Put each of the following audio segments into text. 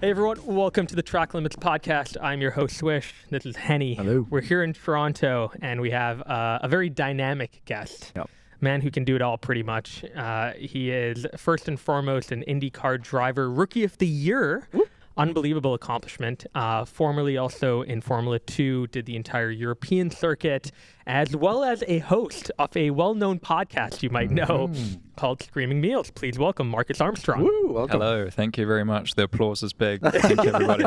Hey everyone, welcome to the Track Limits podcast. I'm your host Swish. This is Henny. Hello. We're here in Toronto and we have a very dynamic guest. Yep. Man who can do it all pretty much. He is first and foremost an IndyCar driver, Rookie of the Year. Whoop. Unbelievable accomplishment. Formerly also in Formula 2, did the entire European circuit, as well as a host of a well-known podcast you might know called Screaming Meals. Please welcome Marcus Armstrong. Woo, welcome. Hello, thank you very much. The applause is big. Thank you, everybody.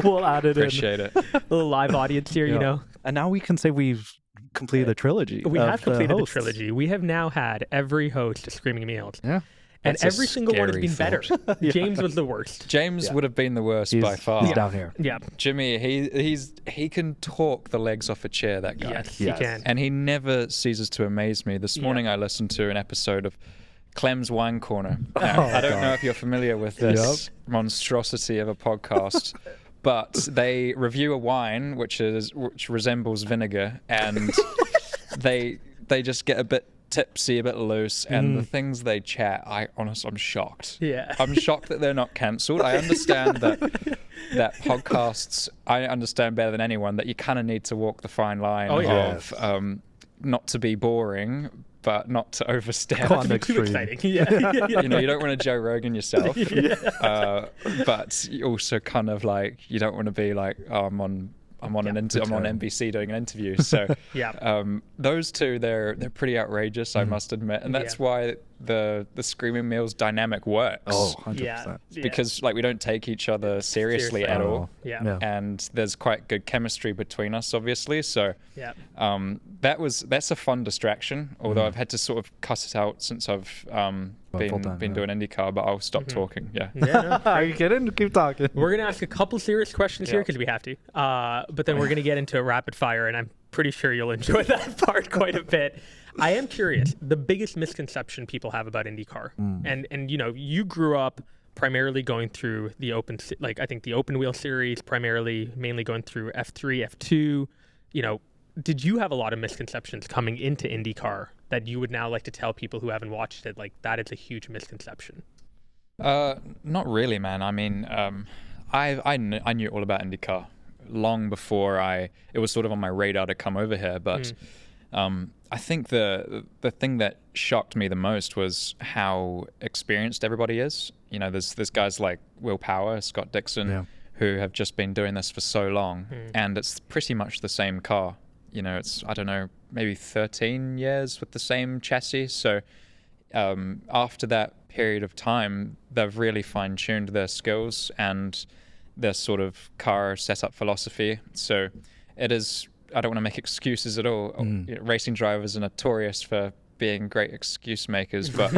We'll add it Appreciate it. A little live audience here, you know. And now we can say we've completed the trilogy. We have completed the hosts. trilogy. We have now had every host of Screaming Meals. Yeah. And That's a every single one has been scary better. James was the worst. James would have been the worst by far. He's down here. Yeah. Jimmy, he can talk the legs off a chair, that guy. Yes, Yes. he can. And he never ceases to amaze me. This morning I listened to an episode of Clem's Wine Corner. Now, I don't know if you're familiar with this monstrosity of a podcast, but they review a wine which resembles vinegar, and they just get a bit tipsy, a bit loose, and the things they chat, I'm shocked. Yeah. I'm shocked that they're not cancelled. I understand that podcasts, I understand better than anyone that you kind of need to walk the fine line of not to be boring, but not to overstep. Not to be Too extreme. exciting. Yeah. You know, you don't want to Joe Rogan yourself, but you also kind of like, you don't want to be like, oh, I'm on NBC doing an interview. So those two, they're pretty outrageous, I must admit, and that's why the Screaming Meals dynamic works. Oh, 100%. Yeah. Because like we don't take each other seriously at all. Yeah. And there's quite good chemistry between us, obviously. So that's a fun distraction. Although I've had to sort of cut it out since I've been doing IndyCar, but I'll stop talking. Are you kidding? Keep talking. We're going to ask a couple serious questions here because we have to. But then we're going to get into a rapid fire, and I'm pretty sure you'll enjoy that part quite a bit. I am curious, the biggest misconception people have about IndyCar, and you know, you grew up primarily going through the open wheel series, mainly going through F3, F2. You know, did you have a lot of misconceptions coming into IndyCar that you would now like to tell people who haven't watched it, like that is a huge misconception? Not really, man. I mean, I knew all about IndyCar long before it was sort of on my radar to come over here, but I think the thing that shocked me the most was how experienced everybody is. You know, there's guys like Will Power, Scott Dixon, who have just been doing this for so long, and it's pretty much the same car. You know, it's, I don't know, maybe 13 years with the same chassis. So after that period of time, they've really fine-tuned their skills and their sort of car setup philosophy. So it is, I don't want to make excuses at all. You know, racing drivers are notorious for being great excuse makers, but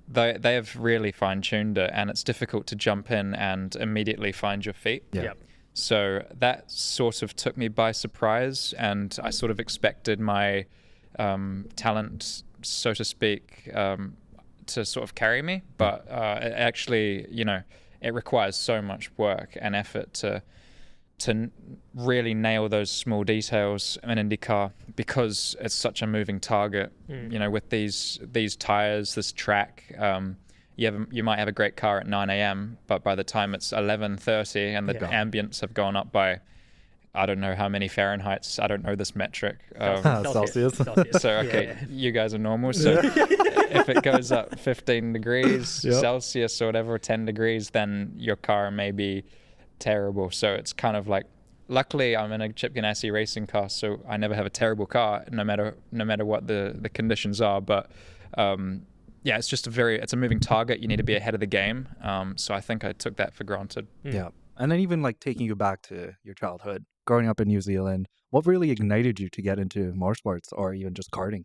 they have really fine-tuned it, and it's difficult to jump in and immediately find your feet. So that sort of took me by surprise, and I sort of expected my talent, so to speak, to sort of carry me. But it actually, you know, it requires so much work and effort to really nail those small details in IndyCar, because it's such a moving target. You know, with these tires, this track, you might have a great car at 9 a.m., but by the time it's 11:30 and the ambience have gone up by, I don't know how many Fahrenheits, I don't know this metric. Celsius. So, okay, you guys are normal. So if it goes up 15 degrees Celsius or whatever, 10 degrees, then your car may be terrible. So it's kind of like, luckily I'm in a Chip Ganassi racing car, so I never have a terrible car, no matter what the conditions are. But it's just it's a moving target. You need to be ahead of the game. So I think I took that for granted. Yeah. And then even like taking you back to your childhood, growing up in New Zealand, what really ignited you to get into motorsports or even just karting?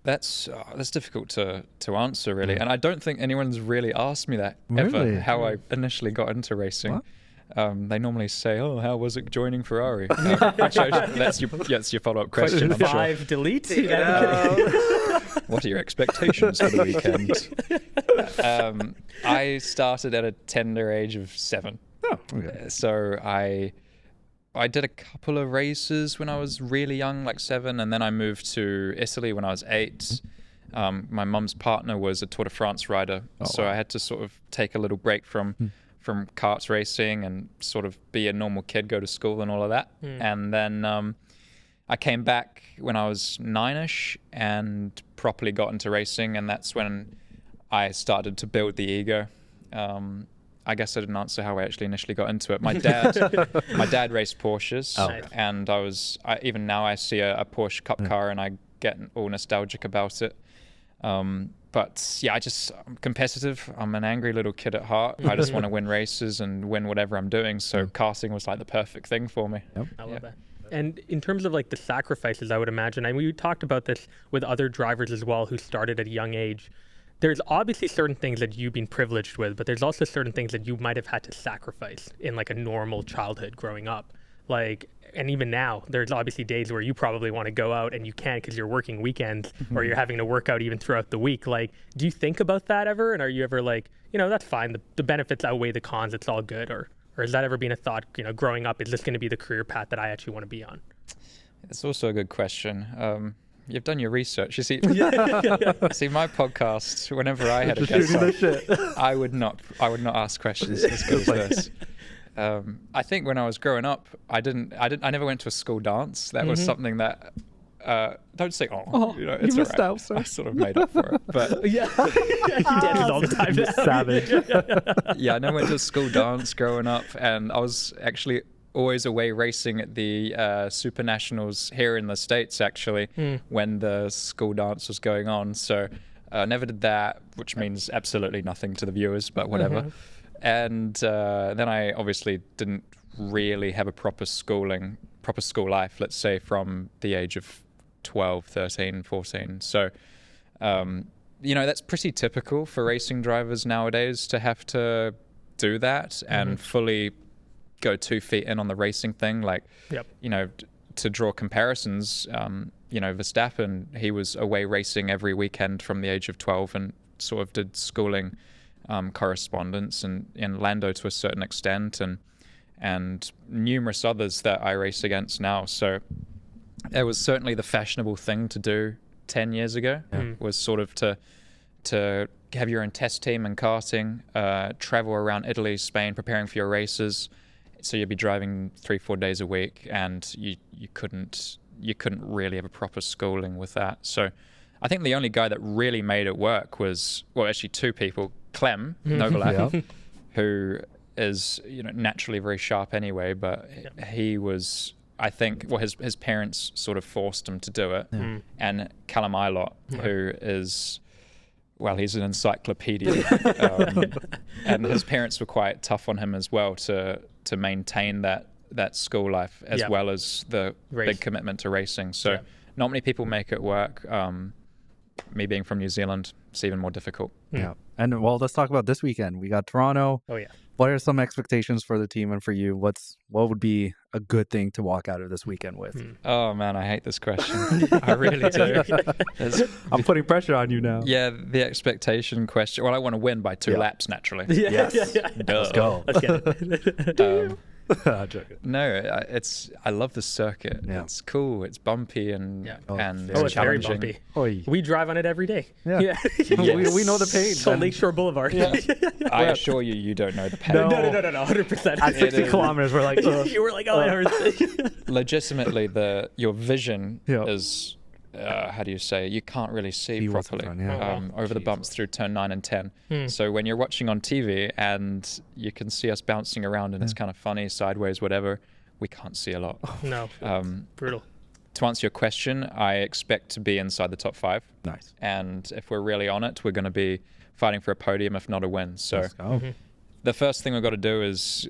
That's difficult to answer, really. And I don't think anyone's really asked me that ever, how I initially got into racing. What? They normally say, "Oh, how was it joining Ferrari?" That's your follow-up question. Question 5, sure. delete. What are your expectations for the weekend? I started at a tender age of 7. Oh, okay. So I did a couple of races when I was really young, like 7, and then I moved to Italy when I was 8. My mum's partner was a Tour de France rider, so I had to sort of take a little break from from karts racing and sort of be a normal kid, go to school and all of that. And then I came back when I was 9ish and properly got into racing, and that's when I started to build the ego. I guess I didn't answer how I actually initially got into it. My dad raced Porsches, and even now I see a Porsche Cup car and I get all nostalgic about it. But yeah, I'm competitive. I'm an angry little kid at heart. I just want to win races and win whatever I'm doing. So karting was like the perfect thing for me. I love that. And in terms of like the sacrifices, I would imagine, and we talked about this with other drivers as well who started at a young age. There's obviously certain things that you've been privileged with, but there's also certain things that you might have had to sacrifice in like a normal childhood growing up. Like, and even now, there's obviously days where you probably want to go out and you can't because you're working weekends or you're having to work out even throughout the week. Like, do you think about that ever? And are you ever like, that's fine. The benefits outweigh the cons. It's all good. Or has that ever been a thought, growing up, is this going to be the career path that I actually want to be on? It's also a good question. You've done your research. You see, see my podcast. Whenever I had a guest on, I would not ask questions as good as this. I think when I was growing up, I never went to a school dance. That was something that. Don't say, it's you missed out, sir. I sort of made up for it, but he dances all the time. Savage. Yeah, I never went to a school dance growing up, and I was actually always away racing at the Super Nationals here in the States, actually, when the school dance was going on. So never did that, which means absolutely nothing to the viewers, but whatever. And then I obviously didn't really have a proper school life, let's say from the age of 12, 13, 14. So, that's pretty typical for racing drivers nowadays to have to do that and fully go 2 feet in on the racing thing. Like, to draw comparisons, Verstappen, he was away racing every weekend from the age of 12 and sort of did schooling correspondence and in Lando to a certain extent and numerous others that I race against now. So it was certainly the fashionable thing to do 10 years ago, was sort of to have your own test team in karting, travel around Italy, Spain, preparing for your races. So you'd be driving 3-4 days a week, and you couldn't really have a proper schooling with that. So I think the only guy that really made it work was, well, actually 2 people, Clem Novolak, who is naturally very sharp anyway, but he was, I think, well, his parents sort of forced him to do it, and Callum Ilott, who is, well, he's an encyclopedia, and his parents were quite tough on him as well to maintain that school life as well as the big commitment to racing. So not many people make it work. Me being from New Zealand, it's even more difficult. Yeah. And well, let's talk about this weekend. We got Toronto. Oh yeah. What are some expectations for the team and for you? What would be a good thing to walk out of this weekend with? Oh man, I hate this question. I really do. I'm putting pressure on you now. Yeah, the expectation question. Well, I want to win by 2 laps naturally. Yes. Let's go. Let's get it. No, I love the circuit. Yeah. It's cool. It's bumpy and it's very bumpy. Oy. We drive on it every day. Yeah. Yes. We know the pain. So Lakeshore Boulevard. I assure you don't know the pain. No. No, 100%. At 60 kilometers, we're like, you were like, oh, it hurts. Legitimately, your vision is, how do you say, you can't really see properly over the bumps through turn 9 and 10. So when you're watching on TV and you can see us bouncing around and it's kind of funny, sideways, whatever, we can't see a lot. No, brutal. To answer your question, I expect to be inside the top 5. Nice. And if we're really on it, we're going to be fighting for a podium, if not a win. So the first thing we've got to do is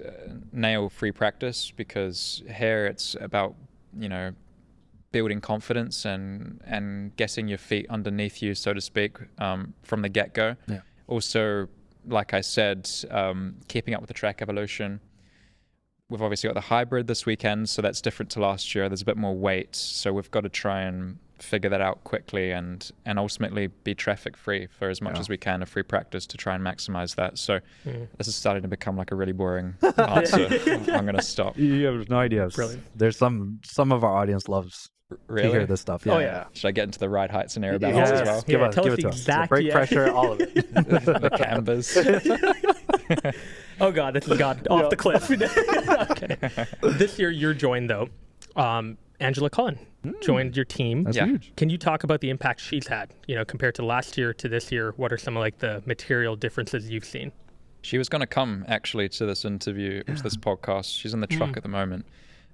nail free practice, because here it's about, building confidence and getting your feet underneath you, so to speak, from the get-go. Yeah. Also, like I said, keeping up with the track evolution. We've obviously got the hybrid this weekend, so that's different to last year. There's a bit more weight, so we've got to try and figure that out quickly and ultimately be traffic-free for as much as we can of free practice to try and maximize that. So this is starting to become like a really boring answer. I'm going to stop. You have no idea. Brilliant. There's some of our audience loves to hear this stuff. Yeah. Oh yeah. Should I get into the ride heights and air balance as well? Give it to us. Brake pressure, all of it. The canvas. Oh God, this has got off the cliff. Okay. This year you're joined though. Angela Cullen joined your team. That's huge. Can you talk about the impact she's had? Compared to last year to this year, what are some of like the material differences you've seen? She was going to come actually to this interview, to this podcast. She's in the truck at the moment.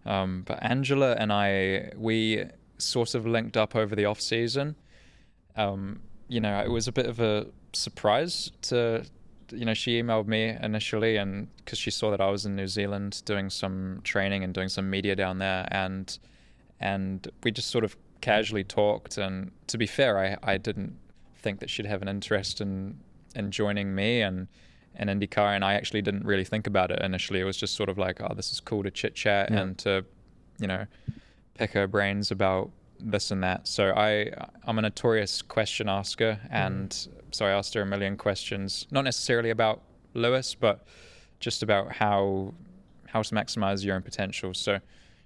But Angela and we sort of linked up over the off season. It was a bit of a surprise to, she emailed me initially, and because she saw that I was in New Zealand doing some training and doing some media down there, and we just sort of casually talked. And to be fair, I didn't think that she'd have an interest in joining me and IndyCar, and I actually didn't really think about it initially. It was just sort of like, oh, this is cool to chit chat and to, pick her brains about this and that. So I'm a notorious question asker, and so I asked her a million questions, not necessarily about Lewis, but just about how to maximize your own potential. So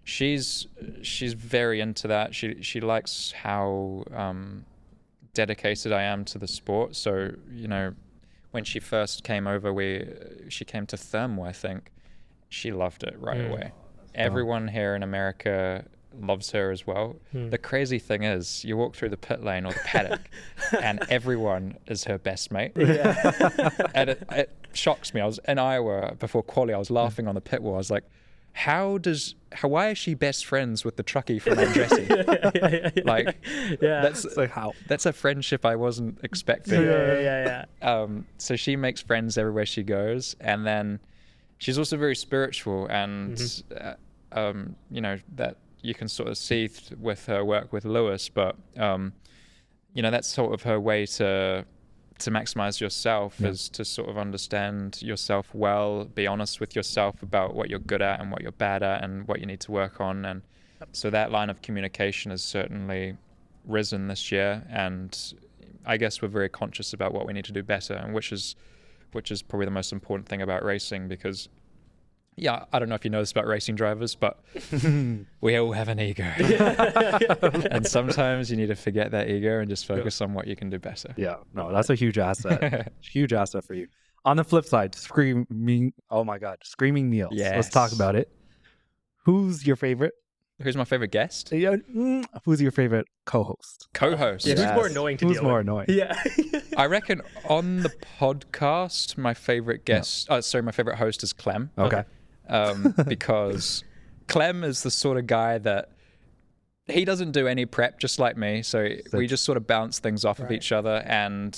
she's very into that. She likes how dedicated I am to the sport. So when she first came over, she came to Thermal, I think. She loved it right away. Everyone here in America loves her as well. The crazy thing is, you walk through the pit lane or the paddock, and everyone is her best mate. And it shocks me. I was in Iowa before quali. I was laughing on the pit wall. I was like, why is she best friends with the truckie from Andretti? That's a friendship I wasn't expecting. So she makes friends everywhere she goes, and then she's also very spiritual, and that you can sort of see with her work with Lewis, but that's sort of her way to maximize yourself, is to sort of understand yourself well, be honest with yourself about what you're good at and what you're bad at and what you need to work on. And so that line of communication has certainly risen this year, and I guess we're very conscious about what we need to do better, and which is probably the most important thing about racing, because I don't know if you know this about racing drivers, but we all have an ego. And sometimes you need to forget that ego and just focus on what you can do better. Yeah, no, that's a huge asset. Huge asset for you. On the flip side, screaming meals. Yes. Let's talk about it. Who's your favorite? Who's my favorite guest? Who's your favorite co-host? Co-host. Yeah, who's more annoying to deal with? Who's more annoying? Yeah. I reckon on the podcast, my favorite guest, my favorite host is Clem. Okay. Because Clem is the sort of guy that he doesn't do any prep, just like me. So we just sort of bounce things off of each other, and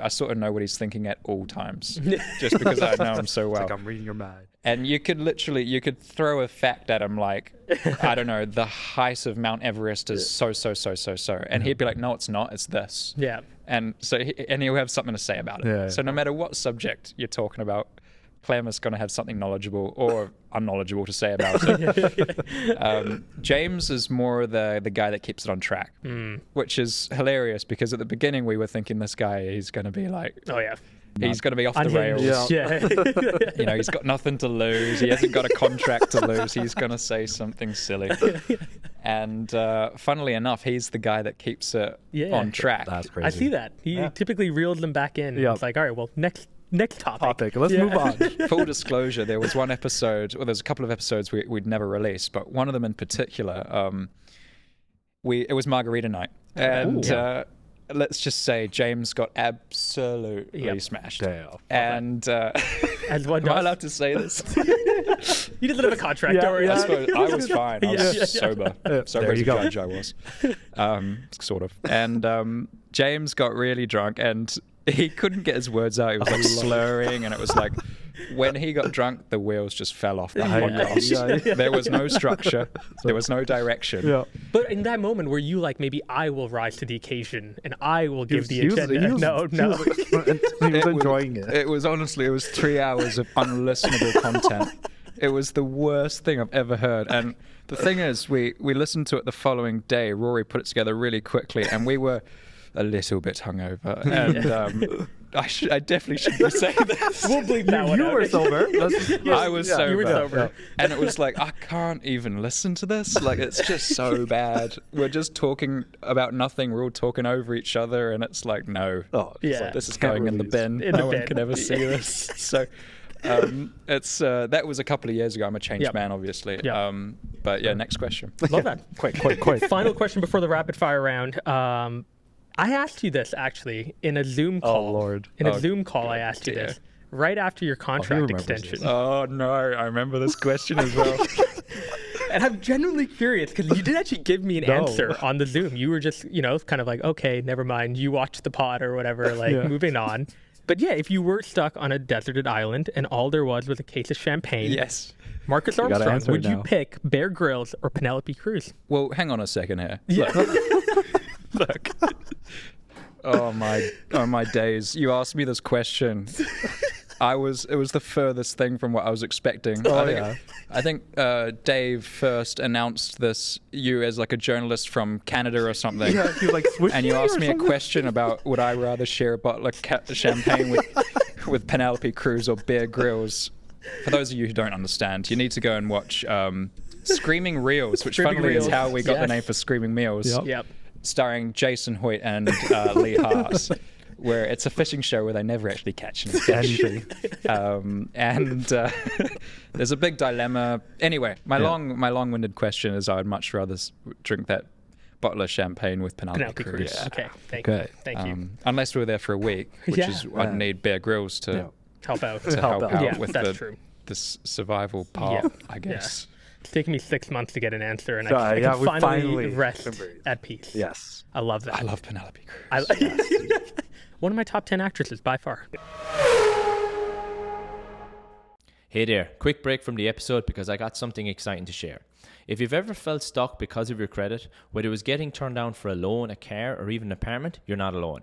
I sort of know what he's thinking at all times, just because I know him so well. It's like I'm reading your mind. And you could throw a fact at him like, I don't know, the height of Mount Everest is so, and he'd be like, no, it's not, it's this. Yeah. And so he'll have something to say about it. Yeah. So no matter what subject you're talking about, Clem is going to have something knowledgeable or unknowledgeable to say about it. James is more the guy that keeps it on track, which is hilarious, because at the beginning we were thinking this guy, he's going to be like, he's going to be off the rails. Yeah. He's got nothing to lose. He hasn't got a contract to lose. He's going to say something silly. And funnily enough, he's the guy that keeps it on track. That's crazy. I see that. He typically reels them back in. Yeah. It's like, all right, well, next topic. Let's move on. Full disclosure, there was one episode, there's a couple of episodes we'd never released, but one of them in particular, it was Margarita Night. And let's just say James got absolutely smashed. Damn. And As one am I does. allowed to say this? You didn't have a contract, don't worry. I suppose I was fine. I was sober. Sober as a go. judge I was. Sort of. And James got really drunk, and he couldn't get his words out. He was like slurring, and it was like, when he got drunk, the wheels just fell off the podcast. There was no structure. There was no direction. Yeah. But in that moment, were you like, maybe I will rise to the occasion and I will give the He was agenda? No. enjoying it. It was 3 hours of unlistenable content. It was the worst thing I've ever heard. And the thing is, we listened to it the following day. Rory put it together really quickly, and we were a little bit hungover, and I definitely shouldn't be saying this. We'll bleep that one You out. were sober. I was sober. You were sober. And it was like, I can't even listen to this. Like, it's just so bad. We're just talking about nothing. We're all talking over each other, and it's like, no. Oh, Yeah. This is going in the bin. In the No one bin. can ever see this. So it's that was a couple of years ago. I'm a changed Yep. man, obviously. Yep. But yeah, next question. Love that. quick. Final question before the rapid fire round. I asked you this actually in a Zoom call. Oh, Lord. In a Oh, Zoom call, I asked you dear. this right after your contract remembers extension. this. Oh no, I remember this question as well. And I'm genuinely curious because you did actually give me an answer on the Zoom. You were just, kind of like, okay, never mind. You watched the pod or whatever, like moving on. But yeah, if you were stuck on a deserted island and all there was a case of champagne, Yes. Marcus gotta Armstrong, answer would you now. pick Bear Grylls or Penelope Cruz? Well, hang on a second here. Yeah. Look. Oh my days. You asked me this question. It was the furthest thing from what I was expecting. I think Dave first announced you as like a journalist from Canada or something. Yeah, you like switched And you me or asked me a something? question about would I rather share a bottle of champagne with Penelope Cruz or Bear Grylls. For those of you who don't understand, you need to go and watch Screaming Reels, which Screaming funnily is Reels, how we got the yes. name for Screaming Meals. Yep. Yep. Starring Jason Hoyt and Lee Haas, where it's a fishing show where they never actually catch any fish. Anything. There's a big dilemma. Anyway, my long-winded question is I would much rather drink that bottle of champagne with Penelope Cruz. Okay. Thank Okay. you. Thank you. Unless we were there for a week, which Yeah. is I'd need Bear Grylls to Help out. help out Yeah, with that's true. this survival part, Yeah. I guess. It's taken me 6 months to get an answer, and So, I yeah, can we finally finally rest agreed. at peace. Yes. I love that. I love Penelope Cruz. One of my top 10 actresses by far. Hey there, quick break from the episode because I got something exciting to share. If you've ever felt stuck because of your credit, whether it was getting turned down for a loan, a car, or even an apartment, you're not alone.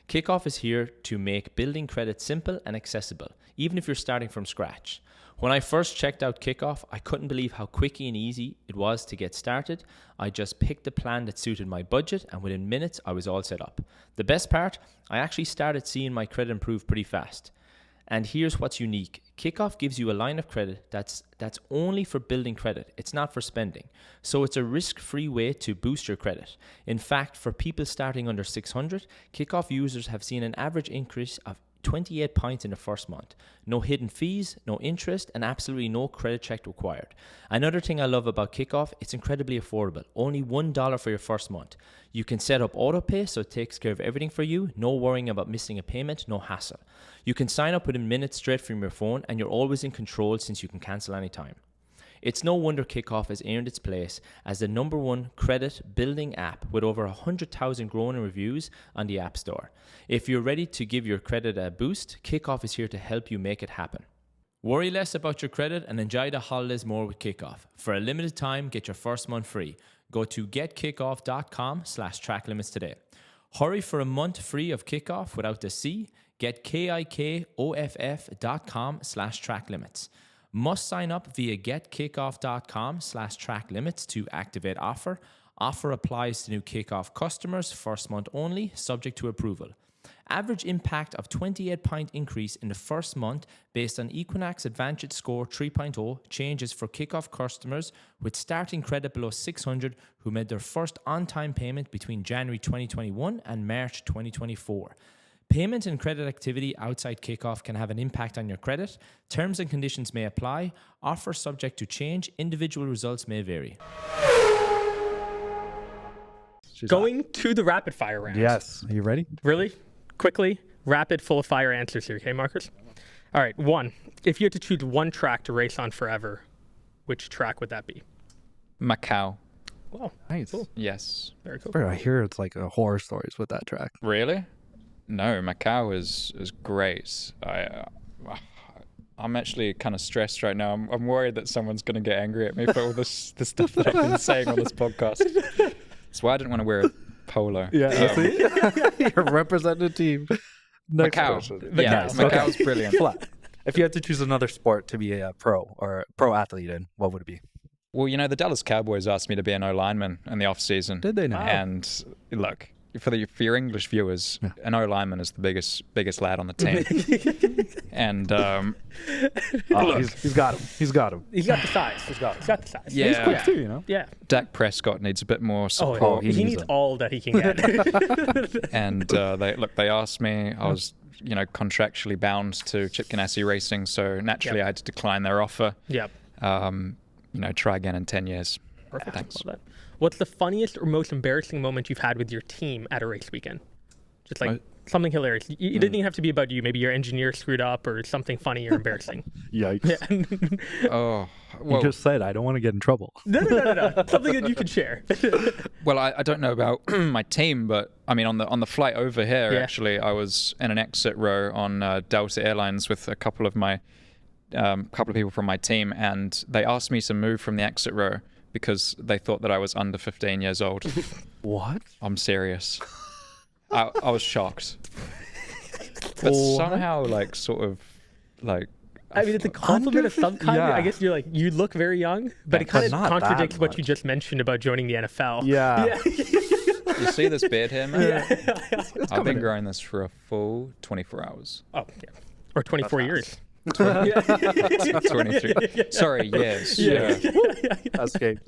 Kickoff is here to make building credit simple and accessible, even if you're starting from scratch. When I first checked out Kickoff, I couldn't believe how quick and easy it was to get started. I just picked a plan that suited my budget, and within minutes, I was all set up. The best part, I actually started seeing my credit improve pretty fast. And here's what's unique. Kickoff gives you a line of credit that's only for building credit. It's not for spending. So it's a risk-free way to boost your credit. In fact, for people starting under 600, Kickoff users have seen an average increase of 28 points in the first month. No hidden fees, no interest, and absolutely no credit check required. Another thing I love about Kickoff, it's incredibly affordable. Only $1 for your first month. You can set up autopay so it takes care of everything for you. No worrying about missing a payment, no hassle. You can sign up within minutes straight from your phone, and you're always in control since you can cancel anytime. It's no wonder Kickoff has earned its place as the #1 credit building app with over 100,000 growing reviews on the App Store. If you're ready to give your credit a boost, Kickoff is here to help you make it happen. Worry less about your credit and enjoy the holidays more with Kickoff. For a limited time, get your first month free. Go to getkickoff.com/tracklimits today. Hurry for a month free of Kickoff without the C. Get kickoff.com/tracklimits. Must sign up via getkickoff.com/tracklimits to activate offer. Offer applies to new Kickoff customers, first month only, subject to approval. Average impact of 28-point increase in the first month based on Equinox Advantage Score 3.0 changes for Kickoff customers with starting credit below 600 who made their first on-time payment between January 2021 and March 2024. Payment and credit activity outside Kickoff can have an impact on your credit. Terms and conditions may apply. Offer subject to change. Individual results may vary. Going to the rapid fire round. Yes. Are you ready? Really? Quickly, rapid, full of fire answers here, okay, Marcus? All right, 1. If you had to choose one track to race on forever, which track would that be? Macau. Wow, Nice. cool. Yes. Very cool. Bro, I hear it's like a horror stories with that track. Really? No, Macau is great. I'm actually kind of stressed right now. I'm worried that someone's going to get angry at me for all the stuff that I've been saying on this podcast. That's why I didn't want to wear a polo. Yeah. See? You're representing the team. Next Macau. question. Yeah, Macau. Macau's brilliant. Flat. If you had to choose another sport to be a pro or pro athlete in, what would it be? Well, the Dallas Cowboys asked me to be an O lineman in the off season. Did they not? And look, for your English viewers, an O lineman is the biggest lad on the team, and he's got him. He's got him. He's got the size. He's got the size. Yeah. He's quick too, you know. Yeah. Dak Prescott needs a bit more Oh, support. he needs all that he can get. And they asked me. I was contractually bound to Chip Ganassi Racing, so naturally I had to decline their offer. Yep. Try again in 10 years. Perfect. Thanks. Love that. What's the funniest or most embarrassing moment you've had with your team at a race weekend? Just like something hilarious. It didn't even have to be about you. Maybe your engineer screwed up or something funny or embarrassing. Yikes. Oh, You well, just said I don't want to get in trouble. No. Something that you can share. well, I don't know about my team, but I mean, on the flight over here, Yeah. actually, I was in an exit row on Delta Airlines with a couple of people from my team, and they asked me to move from the exit row because they thought that I was under 15 years old. What? I'm serious. I was shocked. But What? somehow, I mean, it's a compliment of some kind. Yeah. I guess you're like, you look very young, but it But kind of not that contradicts what you much. just mentioned about joining the NFL. Yeah. you see this beard here, man? Yeah. I've been growing this for a full 24 hours. Oh, yeah. Or 24 years. 23. Sorry, yes. Yeah. Escape.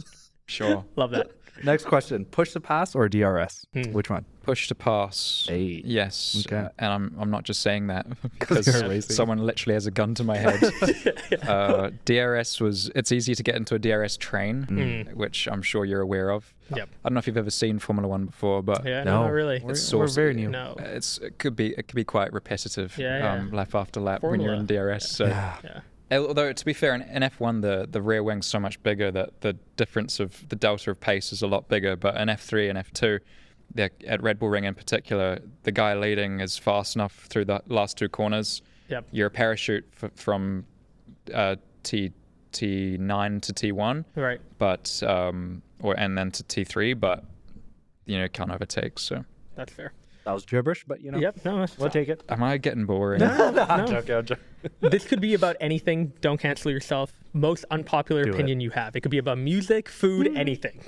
Sure. Love that. Next question: push to pass or DRS? Hmm. Which one? Push to pass. Hey. Yes. Okay. And I'm not just saying that you're because racing. someone literally has a gun to my head. DRS it's easy to get into a DRS train, which I'm sure you're aware of. Yep. I don't know if you've ever seen Formula One before, but Yeah, no, not really. We're very new. No. it could be quite repetitive. Yeah. Lap after lap when you're in DRS. So. Yeah. Yeah. Although, to be fair, in F1, the rear wing's so much bigger that the difference of the delta of pace is a lot bigger. But in F3 and F2, at Red Bull Ring in particular, the guy leading is fast enough through the last two corners. Yep. You're a parachute from T9 to T1, Right. but and then to T3, but can't overtake. So That's fair. That was gibberish, but Yep. No, that's we'll take it. am I getting boring? No. I'm joking. This could be about anything. Don't cancel yourself. Most unpopular Do it. opinion you have. It could be about music, food, anything.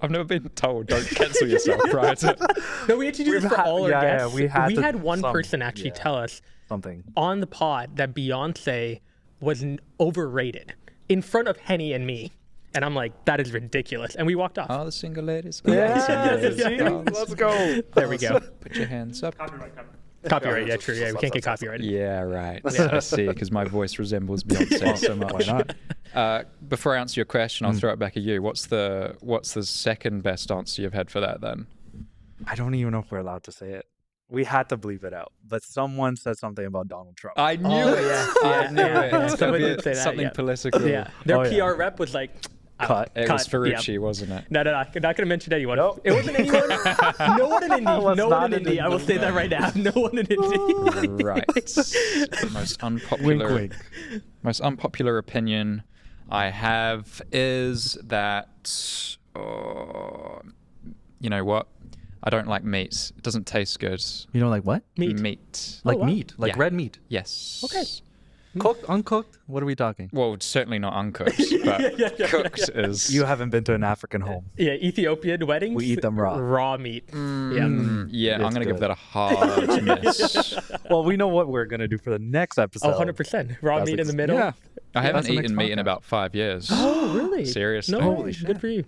I've never been told don't cancel yourself prior to. No, we had to do this We've for had- all our yeah, yeah, guests. we had to- one some- person actually yeah. tell us Something. on the pod that Beyonce was overrated in front of Henny and me. And I'm like, that is ridiculous. And we walked off. All the single ladies. Let's go. There we go. Put your hands up. Copyright. Yeah, true. Yeah, we can't get copyrighted. Yeah, right. I see, because my voice resembles Beyonce so much. Why not? Before I answer your question, I'll throw it back at you. What's the second best answer you've had for that then? I don't even know if we're allowed to say it. We had to bleep it out, but someone said something about Donald Trump. I knew Oh, it. yeah. I knew Yeah. it. Yeah. It's Someone gonna did be say that, something yeah. political. Yeah. Their Oh, yeah. PR rep was like, Cut. It was Cut, yeah. Ferrucci, wasn't it? No. I'm not going to mention anyone. Nope. It wasn't anyone. No one in Indy. was No not one in in Indy. I will Indy. say that right now. No one in Indy. Right. The most unpopular, Wink, wink. most unpopular opinion I have is that, you know what? I don't like meat. It doesn't taste good. You know, like what? Meat. Like wow. meat, like Yeah. red meat. Yes. Okay. Cooked, uncooked? What are we talking? Well, certainly not uncooked, but cooked is. You haven't been to an African home. Yeah, Ethiopian weddings. We eat them raw. Raw meat. Yeah. Yeah, I'm It's going to give good. that a hard miss. Well, we know what we're gonna do for the next episode. Oh, 100%. Raw That's meat in the ex- middle. Yeah. I haven't That's the next eaten meat in podcast. about 5 years. Oh, really? Seriously? No, Holy way. shit. Good for you.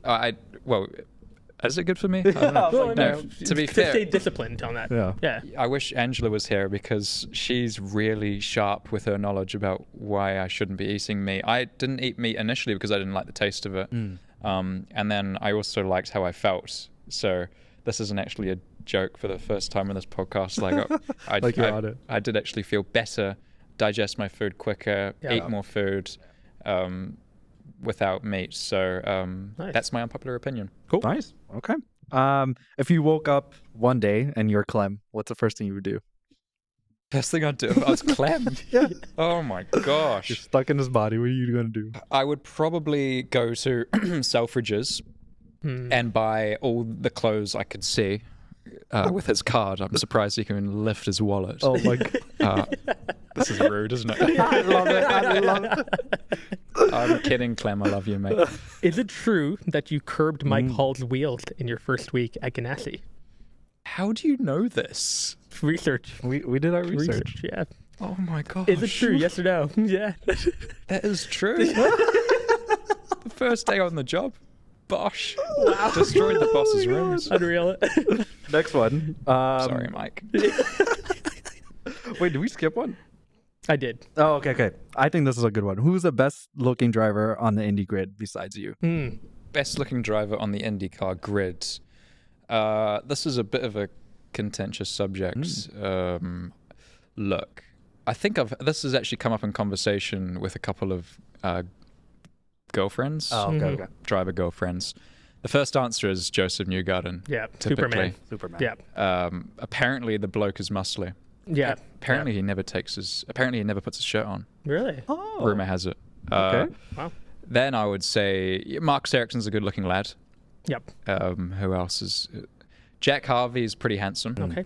Well, is it good for me? I don't know. Well, No, to be fair, stay disciplined on that. Yeah. Yeah. I wish Angela was here because she's really sharp with her knowledge about why I shouldn't be eating meat. I didn't eat meat initially because I didn't like the taste of it. And then I also liked how I felt. So this isn't actually a joke for the first time in this podcast. Like you're on it. I did actually feel better, digest my food quicker, Yeah. eat more food without meat. So Nice. that's my unpopular opinion. Cool. Nice. Okay. If you woke up one day and you're Clem, what's the first thing you would do? First thing I'd do if I was Clem. Yeah. Oh my gosh. You're stuck in his body. What are you gonna do? I would probably go to Selfridges and buy all the clothes I could see with his card. I'm surprised he can lift his wallet. Oh my god. This is rude, isn't it? I love it. I love it. I'm kidding, Clem. I love you, mate. Is it true that you curbed Mike Hall's wheels in your first week at Ganassi? How do you know this? Research. We did our research. Yeah. Oh my god. Is it true? Yes or no? Yeah. That is true. The first day on the job, bosh. Wow. Destroyed the boss's rooms. Unreal. Next one. Sorry, Mike. Wait, did we skip one? I did. Oh, okay. I think this is a good one. Who's the best looking driver on the Indy grid besides you? Best looking driver on the IndyCar grid. This is a bit of a contentious subject. Look, I think this has actually come up in conversation with a couple of girlfriends. Oh, okay. Driver girlfriends. The first answer is Joseph Newgarden. Yeah. Typically. Superman. Yeah. Apparently the bloke is muscly. Yeah. Apparently he never puts his shirt on. Really? Oh. Rumor has it. Okay. Wow. Then I would say Marcus Ericsson's a good looking lad. Yep. Who else is? Jack Harvey is pretty handsome. Okay.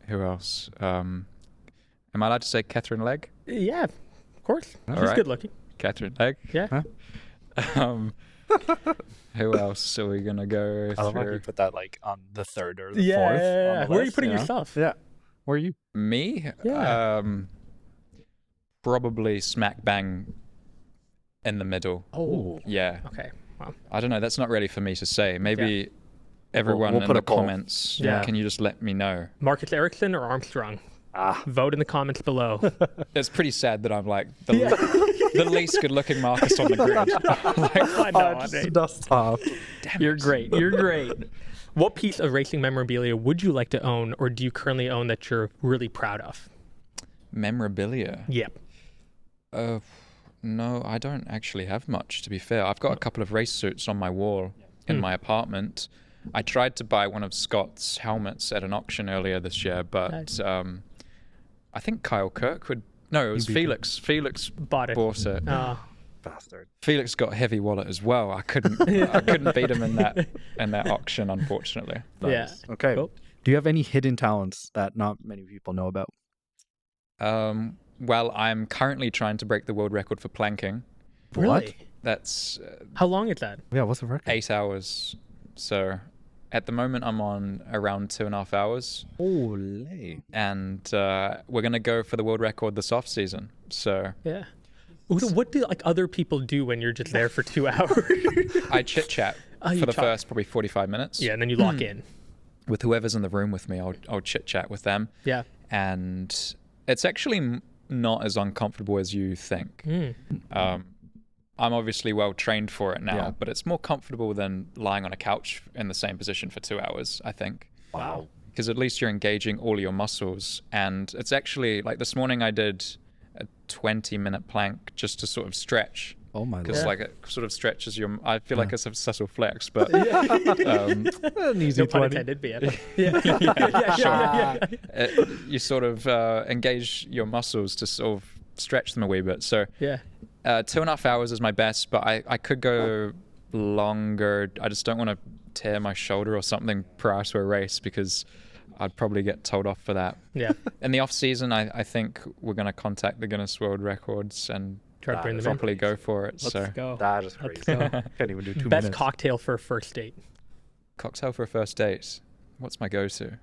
Who else? Am I allowed to say Catherine Legg? Yeah. Of course. She's right. good looking. Catherine Legg. Yeah. Who else are we gonna go I love how you through? put that like on the third or the Yeah. fourth. On the Where are you list, putting know? yourself? Yeah. Where are you? Me? Yeah. Probably smack bang in the middle. Oh. Yeah. Okay. Wow. I don't know. That's not really for me to say. Maybe everyone We'll in put the a poll. comments. Yeah. Can you just let me know? Marcus Ericsson or Armstrong? Vote in the comments below. It's pretty sad that I'm like the least good-looking Marcus on the grid. I know, Andre. Dust off. You're great. You're great. What piece of racing memorabilia would you like to own, or do you currently own that you're really proud of? Memorabilia. Yep. No, I don't actually have much, to be fair. I've got a couple of race suits on my wall in my apartment. I tried to buy one of Scott's helmets at an auction earlier this year, but Nice. I think Kyle Kirkwood. No, it was Felix. Felix Bought it. bought it. Bastard. Felix got a heavy wallet as well. I couldn't beat him in that auction, unfortunately. Yeah. Okay. Cool. Do you have any hidden talents that not many people know about? Well, I'm currently trying to break the world record for planking. Really? That's How long is that? Yeah, what's the record? 8 hours. So at the moment, I'm on around 2.5 hours. Holy. And we're going to go for the world record this off season. So Yeah. So what do like other people do when you're just there for 2 hours? I chit chat Oh, you for the talk. first probably 45 minutes. Yeah, and then you lock in. With whoever's in the room with me, I'll chit chat with them. Yeah. And it's actually not as uncomfortable as you think. I'm obviously well trained for it now, but it's more comfortable than lying on a couch in the same position for 2 hours, I think. Wow. Because at least you're engaging all your muscles. And it's actually like this morning I did a 20-minute plank just to sort of stretch. Oh my Because god. like it sort of stretches your. I feel like it's a subtle flex, but An easy No pun 20. intended, but yeah. you sort of engage your muscles to sort of stretch them a wee bit. So Yeah. 2.5 hours is my best, but I could go longer. I just don't want to tear my shoulder or something prior to a race because I'd probably get told off for that. Yeah. In the off season, I think we're going to contact the Guinness World Records and Try to bring them in. properly go for it. Let's So go. That is Let's crazy. go. Can't even do 2 Best minutes. cocktail for a first date. cocktail for a first date. What's my go-to?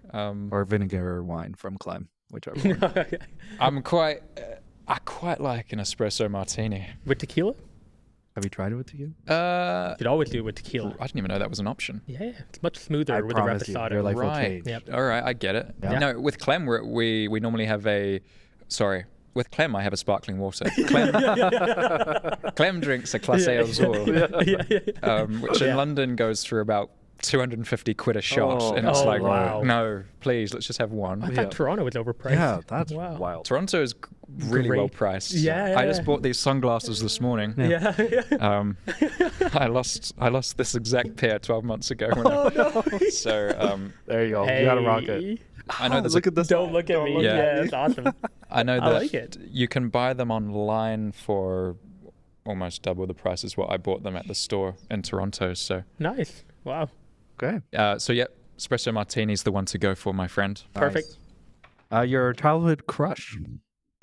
Or vinegar or wine from Clem, whichever one. I quite like an espresso martini. With tequila? Have you tried it with tequila? You'd always do it with tequila. I didn't even know that was an option. Yeah, it's much smoother I with the promise you, reposado. your life will Right. change. Yep. All right, I get it. Yeah. No, with Clem, we normally have with Clem, I have a sparkling water. Clem drinks a Classe Azul, which in London goes for about 250 quid a shot. Oh. And it's Oh, like, wow. no, please, let's just have one. I thought Toronto was overpriced. Yeah, that's Wow. wild. Toronto is really Great. well priced. Yeah, I just yeah. bought these sunglasses this morning. Yeah. I lost this exact pair 12 months ago. So There you go. You gotta rock it. I know there's Look at this. Don't look at me. Yeah. Yeah, that's awesome. I know I that like it. you can buy them online for almost double the price as what I bought them at the store in Toronto. So, Nice. Wow. Okay. espresso martini's the one to go for, my friend. Perfect. Your childhood crush.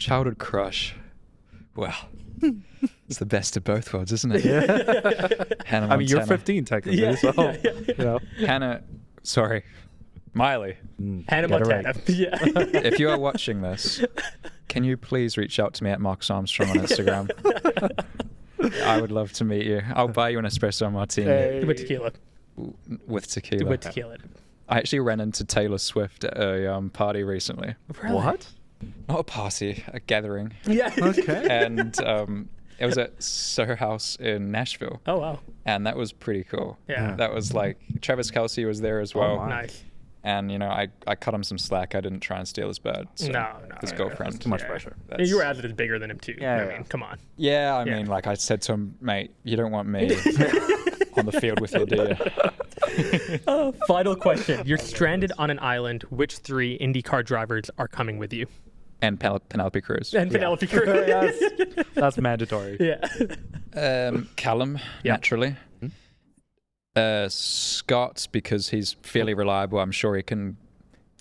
Childhood crush. Well, it's the best of both worlds, isn't it? Hannah I mean, you're Montana. 15 technically, Yeah, so yeah, yeah. you know. Hannah, sorry. Miley, Hannah Get it Montana. right. Yeah. if you are watching this, can you please reach out to me at Marcus Armstrong on Instagram? I would love to meet you. I'll buy you an espresso martini With tequila. with tequila. With tequila. I actually ran into Taylor Swift at a party recently. Really? What? Not a party, a gathering. Yeah. Okay. And it was at Soho House in Nashville. Oh, wow. And that was pretty cool. Yeah. That was like, Travis Kelce was there as well. wow. Nice. And, you know, I cut him some slack. I didn't try and steal his bird. So No. his girlfriend. Too much pressure. That's- Your ad is bigger than him, too. Yeah, I yeah. mean, come on. Yeah, I Yeah. mean, like I said to him, mate, you don't want me on the field with you, do you? Final question. You're stranded on an island. Which 3 IndyCar drivers are coming with you? And Penelope Cruz. And Penelope Cruz. Yes. That's mandatory. Yeah. Callum, Yeah. naturally. Scott, because he's fairly reliable. I'm sure he can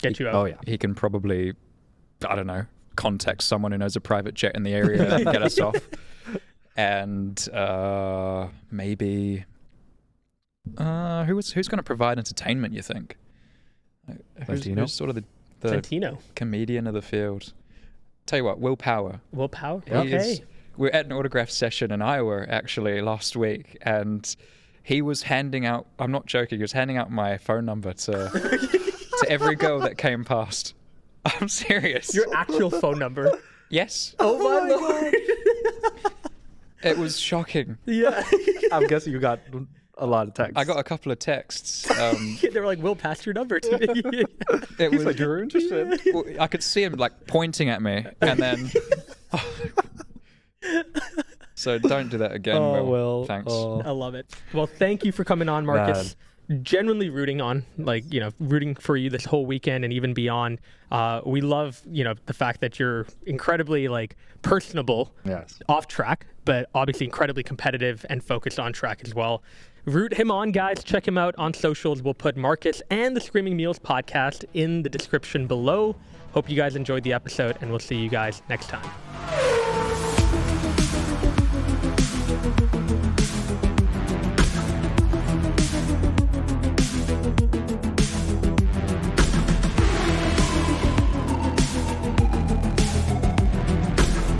Get you out. Oh, yeah. he can probably, I don't know, contact someone who knows a private jet in the area and get us off. And maybe who's going to provide entertainment, you think? Santino? Who's sort of the Santino. comedian of the field? Tell you what, Will Power. Will Power? He Okay. is- we're at an autograph session in Iowa actually last week, and he was handing out, I'm not joking, he was handing out my phone number to every girl that came past. I'm serious. Your actual phone number. Yes. Oh my lord. It was shocking. Yeah. I'm guessing you got a lot of texts. I got a couple of texts. They were like, Will, pass your number to me. It He's was, like, you're interested? well, I could see him like pointing at me, and then. So don't do that again, Oh, Will. Will. Thanks. Oh. I love it. Well, thank you for coming on, Marcus. Genuinely rooting for you this whole weekend and even beyond. We love, the fact that you're incredibly personable Yes. off track, but obviously incredibly competitive and focused on track as well. Root him on, guys. Check him out on socials. We'll put Marcus and the Screaming Meals podcast in the description below. Hope you guys enjoyed the episode, and we'll see you guys next time.